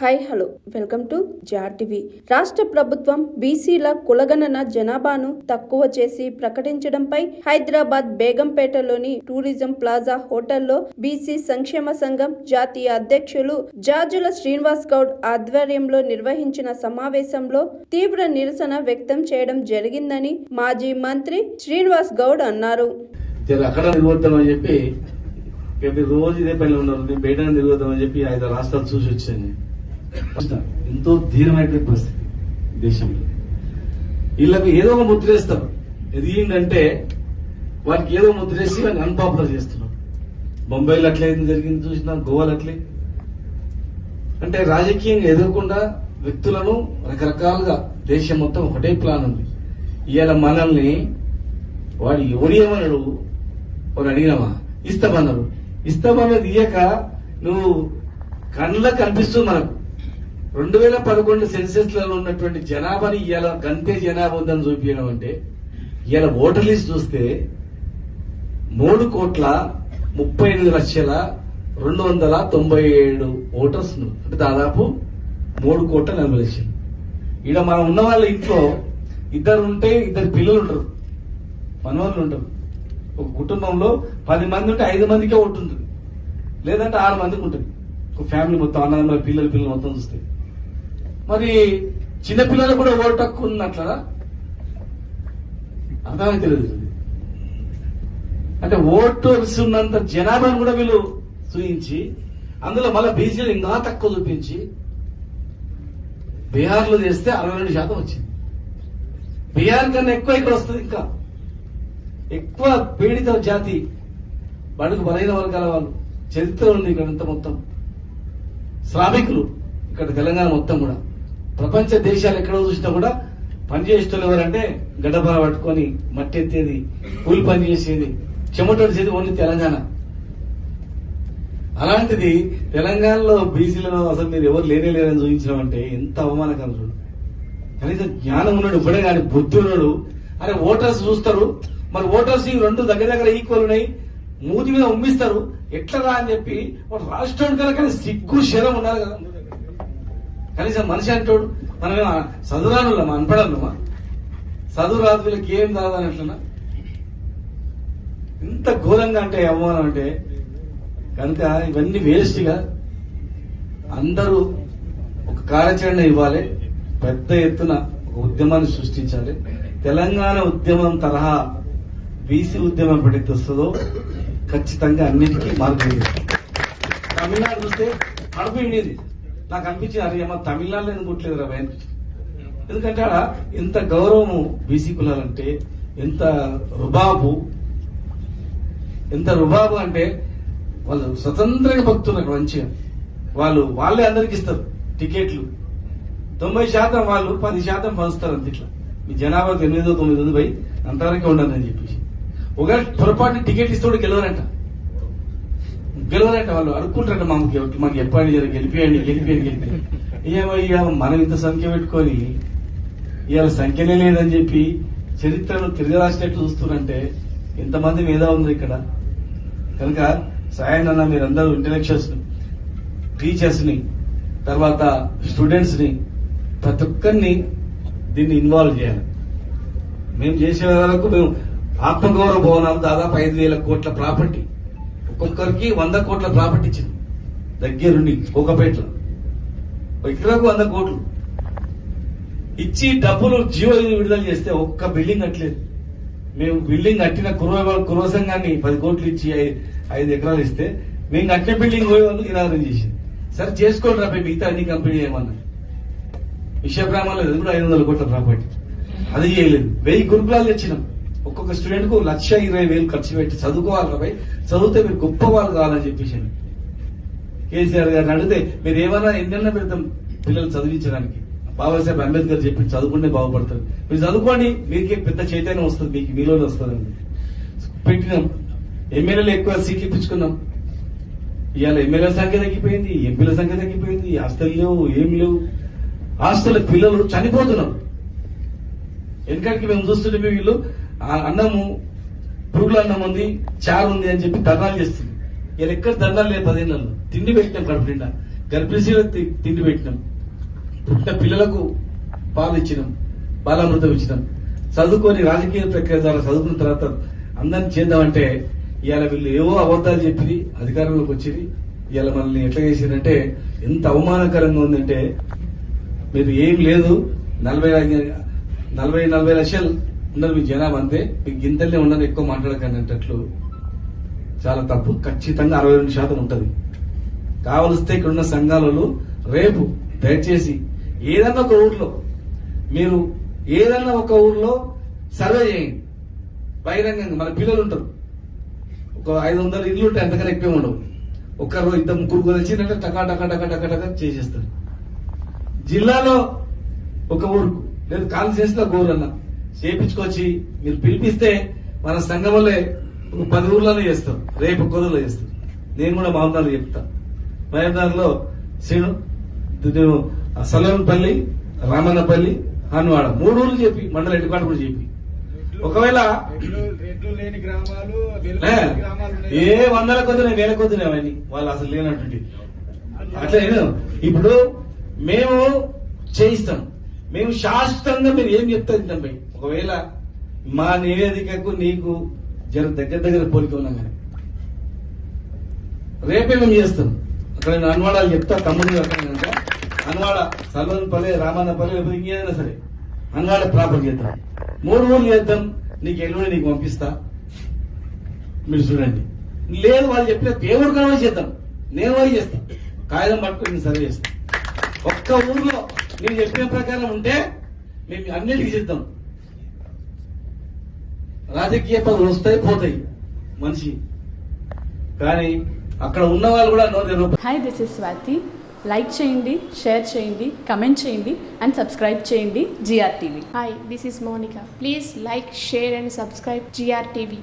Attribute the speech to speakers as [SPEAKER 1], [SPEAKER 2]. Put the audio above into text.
[SPEAKER 1] Hi hello welcome to జార్టీవీ. రాష్ట్ర ప్రభుత్వం బీసీల కులగణన జనాభాను తక్కువ చేసి ప్రకటించడంపై హైదరాబాద్ బేగంపేటలోని టూరిజం ప్లాజా హోటల్లో బీసీ సంక్షేమ సంఘం జాతీయ అధ్యక్షులు జాజుల శ్రీనివాస్ గౌడ్ ఆధ్వర్యంలో నిర్వహించిన సమావేశంలో తీవ్ర నిరసన వ్యక్తం చేయడం జరిగిందని మాజీ మంత్రి శ్రీనివాస్ గౌడ్ అన్నారు.
[SPEAKER 2] రోజు ఇదే పని ఉన్నారు, బయట తిరుగుతామని చెప్పి 5 రాష్ట్రాలు చూసి వచ్చాను. ఎంతో ధీరమైనటువంటి పరిస్థితి దేశంలో. వీళ్ళకి ఏదో ఒక ముద్ర వేస్తారు, ఎదిగిందంటే వారికి ఏదో ముద్ర వేసి వాడిని అన్పాపులర్ చేస్తున్నారు. బొంబాయిలో అట్లే జరిగింది చూసినా, గోవాలో అట్లే. అంటే రాజకీయంగా ఎదురకుండా వ్యక్తులను రకరకాలుగా దేశం మొత్తం ఒకటే ప్లాన్ ఉంది. ఇవాళ మనల్ని వాడు ఎవడేమన్నాడు, వాడు అడిగినామా ఇస్తామన్నారు. ఇస్తామన్నది ఇయ్యక నువ్వు కళ్ళకు కనిపిస్తుంది. మనకు 2011 సెన్సెస్ లలో ఉన్నటువంటి జనాభాని ఇవాళ గంతే జనాభా ఉందని చూపించడం అంటే, ఇవాళ ఓటర్ లిస్ట్ చూస్తే 3,38,297 ఓటర్స్, అంటే దాదాపు 3,40,00,000. ఈడ మనం ఉన్న వాళ్ళ ఇంట్లో ఇద్దరు ఉంటే 2 పిల్లలు ఉంటారు, మనవాళ్ళు ఉంటారు. ఒక కుటుంబంలో 10 మంది ఉంటే 5 మందికే ఓటు ఉంటుంది, లేదంటే 6 మందికి ఉంటుంది. ఒక ఫ్యామిలీ మొత్తం అన్నదమ్ముల పిల్లలు మొత్తం చూస్తే. మరి చిన్నపిల్లలు కూడా ఓటు హక్కు ఉన్నట్ల అర్థమైతే తెలియదు. అంటే ఓటర్స్ ఉన్నంత జనాభాను కూడా వీళ్ళు చూపించి, అందులో మళ్ళీ బీసీలు ఇంకా తక్కువ చూపించి, బీహార్లో చేస్తే 62% వచ్చింది. బీహార్ కన్నా ఎక్కువ ఇక్కడ వస్తుంది. ఇంకా ఎక్కువ పీడిత జాతి, బడుగు బలైన వర్గాల వాళ్ళు. చరిత్ర ఉంది ఇక్కడంతా మొత్తం. శ్రామికులు ఇక్కడ తెలంగాణ మొత్తం కూడా. ప్రపంచ దేశాలు ఎక్కడో చూసినా కూడా పనిచేసేటోళ్ళు ఎవరంటే గడ్డపార పట్టుకొని మట్టి ఎత్తేది, కూలి పని చేసేది, చెమటోడిసేది ఓన్లీ తెలంగాణ. అలాంటిది తెలంగాణలో బీసీలలో అసలు మీరు ఎవరు లేరని చూపించడం ఎంత అవమానకరం. చూడు, కనీసం జ్ఞానం ఉన్నాడు ఇప్పుడే కానీ బుద్ధి ఉన్నాడు. అరే ఓటర్స్ చూస్తారు, మరి ఓటర్స్ ఈ 2 దగ్గర ఈక్వల్ ఉన్నాయి, మూతి మీద ఉమ్మిస్తారు, ఎట్లా అని చెప్పి వాడు రాష్ట్రం కదా. కానీ సిగ్గు శరం ఉండాలి కదా. కనీసం మనిషి అంటాడు. మనమే చదువురానులమా, అన్పడాలమా? చదువు రాదు వీళ్ళకి ఏం రాదని అట్లనా? ఇంత ఘోరంగా అంటే అవమానం అంటే కనుక ఇవన్నీ వేస్ట్గా అందరూ ఒక కార్యాచరణ ఇవ్వాలి, పెద్ద ఎత్తున ఒక ఉద్యమాన్ని సృష్టించాలి. తెలంగాణ ఉద్యమం తరహా బీసీ ఉద్యమం ఎప్పుడైతే వస్తుందో ఖచ్చితంగా అన్నిటికీ మార్పు. తమిళనాడు చూస్తే అనిపించింది, నాకు అనిపించింది అరే అమ్మ తమిళనాడులో ఎందుకు కొట్టలేదు రా భయ. ఎందుకంటే ఆడ ఎంత గౌరవము బీసీ కులాలంటే, ఎంత రుబాబు అంటే వాళ్ళు స్వతంత్రంగా భక్తున్నారు అక్కడ మంచిగా. వాళ్ళే అందరికి ఇస్తారు టికెట్లు. 90% వాళ్ళు 10% పంచుతారు అంత. ఇట్లా మీ జనాభాకు 8-9 పోయి అంతవరకే ఉండాలని చెప్పేసి ఒకవేళ పొరపాటు టికెట్ ఇస్తే కూడా గెలవరంట. వాళ్ళు అడుక్కుంటారంట, మాకు చెప్పండి గెలిపియండి. ఏమయ్యా మనం ఇంత సంఖ్య పెట్టుకొని ఇవాళ సంఖ్యనే లేదని చెప్పి చరిత్రను తిరగరాసినట్టు చూస్తున్నారంటే ఎంతమంది మీద ఉంది ఇక్కడ. కనుక సాయన్న మీరందరూ ఇంటలెక్చువల్స్, టీచర్స్ ని, తర్వాత స్టూడెంట్స్ ని, ప్రతి ఒక్కరిని దీన్ని ఇన్వాల్వ్ చేయాలి. మేము చేసే వరకు మేము ఆత్మగౌరవ భవనాలు దాదాపు 5,000 కోట్ల ప్రాపర్టీ, ఒక్కొక్కరికి 100 కోట్ల ప్రాపర్టీ ఇచ్చింది దగ్గరుండి. కోకపేటలో ఇక్కడకు 100 కోట్లు ఇచ్చి డబ్బులు జీవో విడుదల చేస్తే ఒక్క బిల్డింగ్ కట్టలేదు. మేము బిల్డింగ్ కట్టిన కుర్వ సంఘాన్ని 10 కోట్లు ఇచ్చి 5 ఎకరాలు ఇస్తే మేము కట్టిన బిల్డింగ్ పోయే వాళ్ళు నిరాదరణ చేసింది. సరే చేసుకోండి రాబోయే మిగతా అన్ని కంపెనీ ఏమన్నా. విషయబ్రాహ్మణలో అది కూడా 500 కోట్ల ప్రాపర్టీ, అది చేయలేదు. 1000 గురుకులాలు తెచ్చినాం. ఒక్కొక్క స్టూడెంట్ కు 1,20,000 ఖర్చు పెట్టి చదువుకోవాలి రాబోయ్, చదివితే మీరు గొప్ప వాళ్ళు కావాలని చెప్పేసి కేసీఆర్ గారిని అడిగితే మీరు ఏమన్నా ఎన్నెన్నా పెడతాం పిల్లలు చదివించడానికి. బాబాసాహెబ్ అంబేద్కర్ చెప్పి చదువుకుంటే బాగుపడతారు, మీరు చదువుకోండి, మీకే పెద్ద చైతన్యం వస్తుంది, మీకు మీలోనే వస్తుందండి. పెట్టినాం. ఎమ్మెల్యేలు ఎక్కువ సీట్లు ఇప్పించుకున్నాం. ఇవాళ ఎమ్మెల్యేల సంఖ్య తగ్గిపోయింది, ఎంపీల సంఖ్య తగ్గిపోయింది, ఆస్తులు లేవు, ఏం లేవు. ఆస్తుల పిల్లలు చనిపోతున్నారు. వెనకడికి మేము చూస్తుంటే వీళ్ళు అన్నము పురుగుల అన్నం ఉంది, చారు ఉంది అని చెప్పి ధర్నాలు చేస్తుంది. ఇలా ఎక్కడ దండాలు లేదు 10 ఏళ్లలో. తిండి పెట్టినాం కడుపు నిండా, గర్భిణీలకు తిండి పెట్టినాం, పుట్టిన పిల్లలకు పాలు ఇచ్చినాం, బాలామృతం ఇచ్చినాం. చదువుకొని రాజకీయ ప్రక్రియ ద్వారా చదువుకున్న తర్వాత అందరిని చేద్దామంటే ఇవాళ వీళ్ళు ఏవో అబద్ధాలు చెప్పి అధికారంలోకి వచ్చి ఇవాళ మనల్ని ఎట్లా చేసిందంటే ఎంత అవమానకరంగా ఉందంటే, మీరు ఏం లేదు 40 లక్షలు ఉన్నారు మీ జనాభా, అంతే మీకు గింతలే ఉండని ఎక్కువ మాట్లాడకండి అంటట్లు చాలా తప్పు. ఖచ్చితంగా 62% ఉంటుంది. కావలిస్తే ఇక్కడున్న సంఘాలలో రేపు దయచేసి ఏదన్నా ఒక ఊర్లో మీరు ఏదన్నా ఒక ఊర్లో సర్వే చేయండి బహిరంగంగా. మన పిల్లలు ఉంటారు, ఒక 500 ఇల్లు ఉంటాయి, అంతకన్నా ఎక్కువ ఉండవు. ఒక్కరు ఇద్దరు ముగ్గురు వచ్చిందంటే టకా టకా టకా టకా టకా చేసేస్తారు. జిల్లాలో ఒక ఊరుకు లేదు కాన్స్టిట్యూన్సీలో ఒక ఊరన్నా చేపించుకొచ్చి మీరు పిలిపిస్తే మన సంఘం వల్లే 10 ఊర్లలో చేస్తారు, రేపు ఒక్కరోజులో చేస్తారు. నేను కూడా మహబూబ్నగర్ చెప్తా. మహబూబ్నగర్లో సలవన్పల్లి, రామన్నపల్లి, హన్వాడ 3 ఊర్లు చెప్పి మండల హెడ్ క్వార్టర్ కూడా చెప్పి, ఒకవేళ ఏ 100 కొద్ది 1000 కొద్ది అవన్నీ వాళ్ళు అసలు లేనటువంటి అట్లా. నేను ఇప్పుడు మేము చేయిస్తాం, మేము శాశ్వతంగా మీరు ఏం చెప్తారు ఇంతంపై. ఒకవేళ మా నివేదికకు నీకు దగ్గర పోలిక ఉన్నాం కానీ రేపే మేము చేస్తాం. అక్కడ నేను అన్వాడాలు చెప్తా, తమ్ముడు కనుక అన్వాడ, సల్వన్పల్లి, రామన్నపల్లి, లేకపోతే ఇంకేదైనా సరే అన్వాడ ప్రాపర్ చేద్దాం. 3 ఊర్లు చేద్దాం, నీకు ఎల్లుండి నీకు పంపిస్తా, మీరు చూడండి. లేదు వాళ్ళు చెప్పిన దేవుడు కనవ చేద్దాం, నేను వరకు చేస్తాను, కాగితం పట్టుకుని నేను సర్వే చేస్తాను. ఒక్క ఊర్లో నేను చెప్పిన ప్రకారం ఉంటే మేము అన్నిటికీ చేద్దాం. రాజకీయ పదవులు వస్తాయి పోతాయి మనిషి, కానీ అక్కడ ఉన్న వాళ్ళు కూడా
[SPEAKER 3] hi, this is Swathi. Like చేయండి, షేర్ చేయండి, కమెంట్ చేయండి అండ్ సబ్స్క్రైబ్ చేయండి GRTV.
[SPEAKER 4] Hi, this is Monica. Please like, share and subscribe GRTV.